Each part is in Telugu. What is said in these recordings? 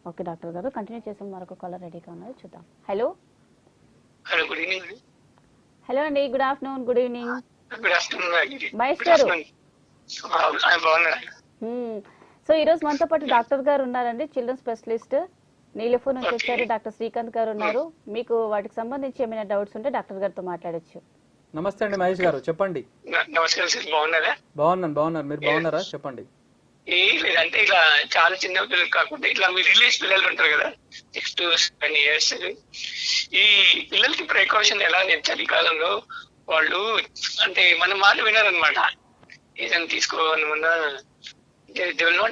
ఓకే డాక్టర్ గారు, కంటిన్యూ చేసాం. మరొక కాలర్ రెడీగా ఉన్నారు, చూద్దాం. Hello hello, good evening. Hello అండి, good afternoon, good evening. Good afternoon Mahesh garu. బాగున్నారా? సో ఈరోజు మనతో పాటు డాక్టర్ గారు ఉన్నారండి, చిల్డ్రన్ స్పెషలిస్ట్ నీలఫూర్ నుంచి వచ్చారు. డాక్టర్ శ్రీకాంత్ గారు ఉన్నారు. మీకు వాటికి సంబంధించి ఏమైనా డౌట్స్ ఉంటే డాక్టర్ గారితో మాట్లాడొచ్చు. నమస్తే అండి మహేష్ గారు, చెప్పండి. నమస్కారం సార్, బాగున్నారా? బాగున్నాను. మీరు బాగున్నారా? చెప్పండి. లేదంటే ఇలా చాలా చిన్న పిల్లలు కాకుండా ఇట్లా మీ రిలీజ్ పిల్లలు ఉంటారు కదా, 6 to 7 years, ఈ పిల్లలకి ప్రికాషన్ ఎలా నేను చలికాలంలో వాళ్ళు అంటే మన మాట వినారనమాట. ఏదైనా తీసుకోమన్నా ఏదైనా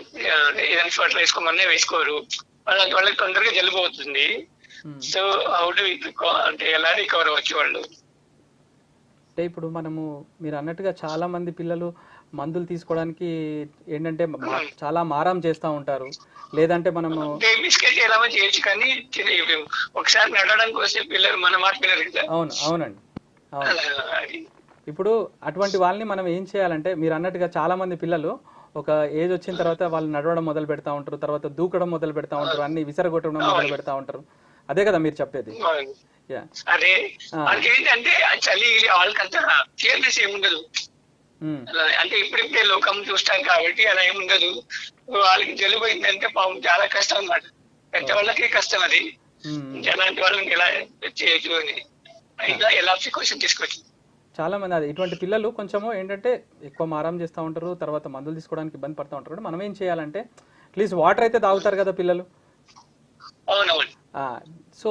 ఫర్టిలైజర్ వేసుకోమన్నా వేసుకోరు. వాళ్ళకి తొందరగా జలుబు అవుతుంది. సో హౌ డు అంటే ఎలా రికవర్ అవ్వచ్చు వాళ్ళు? అంటే ఇప్పుడు మీరు అన్నట్టుగా చాలా మంది పిల్లలు మందులు తీసుకోవడానికి ఏంటంటే చాలా మారం చేస్తూ ఉంటారు. లేదంటే మనము బిస్కెట్ ఎలా చేయొచ్చు, కానీ ఒకసారి నడవడానికి వస్తే పిల్లలు మన మాట వినరు కదా. అవునండి. ఇప్పుడు అటువంటి వాళ్ళని మనం ఏం చేయాలంటే, మీరు అన్నట్టుగా చాలా మంది పిల్లలు ఒక ఏజ్ వచ్చిన తర్వాత వాళ్ళు నడవడం మొదలు పెడతా ఉంటారు, తర్వాత దూకడం మొదలు పెడతా ఉంటారు, అన్ని విసరగొట్టడం మొదలు పెడతా ఉంటారు. అదే కదా మీరు చెప్పేది? అదే ఏంటంటే చలి వాళ్ళకంతా కేర్లెస్ ఏముండదు. అంటే ఇప్పుడిప్పుడే లోకం చూస్తాం కాబట్టి అలా ఏముండదు. వాళ్ళకి జలుబు అయిందంటే పాపం చాలా కష్టం అన్నమాట. పెద్దవాళ్ళకి కష్టం అది. అలాంటి వాళ్ళని ఎలా చేయొచ్చు అని ఎలా ప్రికాషన్ తీసుకోవచ్చు? చాలా మంది అది ఇటువంటి పిల్లలు కొంచెము ఏంటంటే ఎక్కువ మారం చేస్తూ ఉంటారు, తర్వాత మందులు తీసుకోవడానికి ఇబ్బంది పడుతూ ఉంటారు. మనం ఏం చేయాలంటే అట్లీస్ట్ వాటర్ అయితే తాగుతారు కదా పిల్లలు. సో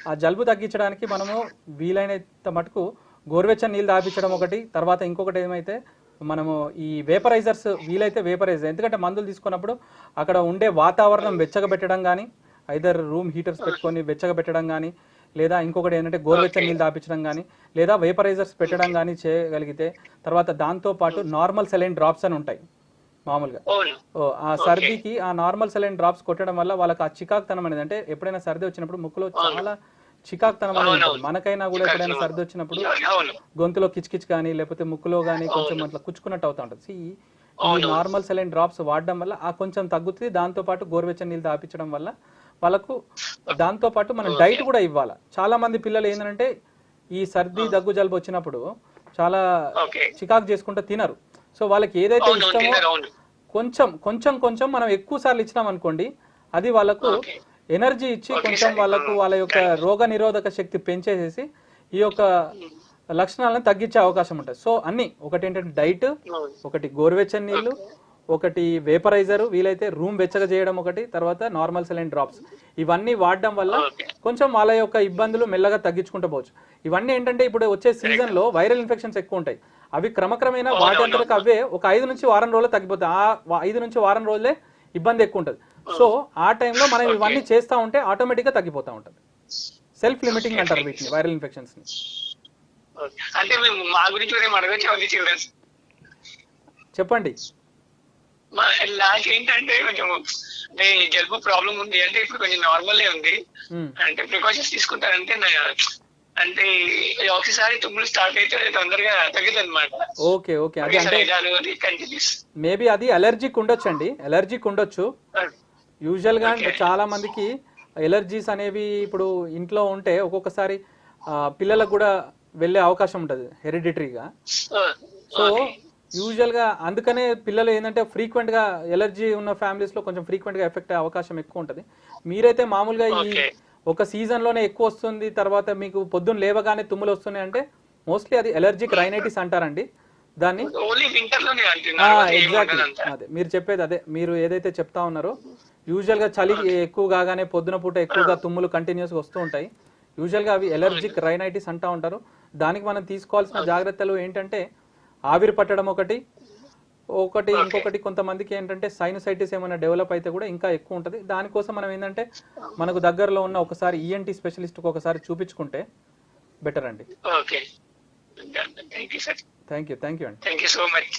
ఆ జలుబు తగ్గించడానికి మనము వీలైనంత మటుకు గోరువెచ్చని నీళ్ళు తాపించడం ఒకటి, తర్వాత ఇంకొకటి ఏమైతే మనము ఈ వేపరైజర్స్ వీలైతే వేపరైజర్, ఎందుకంటే మందులు తీసుకున్నప్పుడు అక్కడ ఉండే వాతావరణం వెచ్చగా పెట్టడం కానీ, ఐదర్ రూమ్ హీటర్స్ పెట్టుకొని వెచ్చగా పెట్టడం కానీ, లేదా ఇంకొకటి ఏంటంటే గోరువెచ్చని నీళ్ళు తాపించడం కానీ, లేదా వేపరైజర్స్ పెట్టడం కానీ చేయగలిగితే, తర్వాత దాంతోపాటు నార్మల్ సెలైన్ డ్రాప్స్ అని ఉంటాయి మామూలుగా. ఆ సర్దీకి ఆ నార్మల్ సెలైన్ డ్రాప్స్ కొట్టడం వల్ల వాళ్ళకి ఆ చికాకుతనం అనేది, అంటే ఎప్పుడైనా సర్ది వచ్చినప్పుడు ముక్కులో చాలా చికాకుతనం అనేది ఉంటుంది. మనకైనా కూడా ఎప్పుడైనా సర్ది వచ్చినప్పుడు గొంతులో కిచకిచ్ కానీ లేకపోతే ముక్కులో కానీ కొంచెం అట్లా కుచ్చుకున్నట్టు అవుతా ఉంటుంది. ఈ నార్మల్ సెలైన్ డ్రాప్స్ వాడడం వల్ల ఆ కొంచెం తగ్గుతుంది. దాంతో పాటు గోరువెచ్చని నీళ్ళు తాపించడం వల్ల వాళ్ళకు, దాంతో పాటు మనం డైట్ కూడా ఇవ్వాలి. చాలా మంది పిల్లలు ఏంటంటే ఈ సర్ది దగ్గు జలుబు వచ్చినప్పుడు చాలా చికాకు చేసుకుంటూ తినరు. సో వాళ్ళకి ఏదైతే ఇష్టమో కొంచెం మనం ఎక్కువ సార్లు ఇచ్చినాం అనుకోండి, అది వాళ్ళకు ఎనర్జీ ఇచ్చి కొంచెం వాళ్ళకు వాళ్ళ యొక్క రోగ నిరోధక శక్తి పెంచేసేసి ఈ యొక్క లక్షణాలను తగ్గించే అవకాశం ఉంటుంది. సో అన్ని ఒకటి ఏంటంటే డైట్, ఒకటి గోరువెచ్చని నీళ్లు, ఒకటి వేపరైజర్, వీలైతే రూమ్ వెచ్చగా చేయడం ఒకటి, తర్వాత నార్మల్ సెలైన్ డ్రాప్స్, ఇవన్నీ వాడడం వల్ల కొంచెం వాళ్ళ యొక్క ఇబ్బందులు మెల్లగా తగ్గించుకుంటూ పోవచ్చు. ఇవన్నీ ఏంటంటే ఇప్పుడు వచ్చే సీజన్ లో వైరల్ ఇన్ఫెక్షన్స్ ఎక్కువ ఉంటాయి. అవి క్రమక్రమేణా వాటి అంతరకు అవే ఒక 5 నుంచి వారం రోజులు తగ్గిపోతాయి. ఆ 5 నుంచి వారం రోజులే ఇబ్బంది ఎక్కువ ఉంటుంది. సో ఆ టైంలో మనం ఇవన్నీ చేస్తూ ఉంటే ఆటోమేటిక్గా తగ్గిపోతూ ఉంటుంది. సెల్ఫ్ లిమిటింగ్ అంటారు వీటిని, వైరల్ ఇన్ఫెక్షన్స్ ని. చెప్పండి. నాకేంటంటే కొంచెం జలుబు ప్రాబ్లం ఉంది, అంటే ఇప్పుడు కొంచెం నార్మల్ ఉంది, అంటే ప్రికాషన్స్ తీసుకుంటారంటే అంటే ఒకసారి తుమ్ములు స్టార్ట్ అయితే తొందరగా తగ్గదు అనమాట. ఓకే అదే అంటే మేబీ అది అలర్జీకి ఉండొచ్చండి, అలర్జీకి ఉండొచ్చు. యూజువల్ గా చాలా మందికి ఎలర్జీస్ అనేవి ఇప్పుడు ఇంట్లో ఉంటే ఒక్కొక్కసారి పిల్లలకు కూడా వెళ్ళే అవకాశం ఉంటుంది హెరిడిటరీగా. సో యూజువల్ గా అందుకనే పిల్లలు ఏంటంటే ఫ్రీక్వెంట్ గా ఎలర్జీ ఉన్న ఫ్యామిలీస్ లో కొంచెం ఫ్రీక్వెంట్ గా ఎఫెక్ట్ అయ్యే అవకాశం ఎక్కువ ఉంటుంది. మీరైతే మామూలుగా ఈ ఒక సీజన్ లోనే ఎక్కువ వస్తుంది, తర్వాత మీకు పొద్దున్న లేవగానే తుమ్ములు వస్తున్నాయి అంటే మోస్ట్లీ అది ఎలర్జిక్ రైనైటిస్ అంటారండి దాన్ని. ఎగ్జాక్ట్లీ అదే మీరు చెప్పేది, అదే మీరు ఏదైతే చెప్తా ఉన్నారో. యూజువల్ గా చలి ఎక్కువ కాగానే పొద్దున పూట ఎక్కువగా తుమ్ములు కంటిన్యూస్ గా వస్తూ ఉంటాయి. యూజువల్ గా అవి ఎలర్జిక్ రైనైటిస్ అంటా ఉంటారు. దానికి మనం తీసుకోవాల్సిన జాగ్రత్తలు ఏంటంటే ఆవిరి పట్టడం ఒకటి, ఇంకొకటి కొంతమందికి ఏంటంటే సైనసైటిస్ ఏమైనా డెవలప్ అయితే కూడా ఇంకా ఎక్కువ ఉంటుంది. దానికోసం మనం ఏంటంటే మనకు దగ్గరలో ఉన్న ఒకసారి ఈఎన్టీ స్పెషలిస్ట్కి ఒకసారి చూపించుకుంటే బెటర్ అండి. థ్యాంక్ యూ అండి. So much.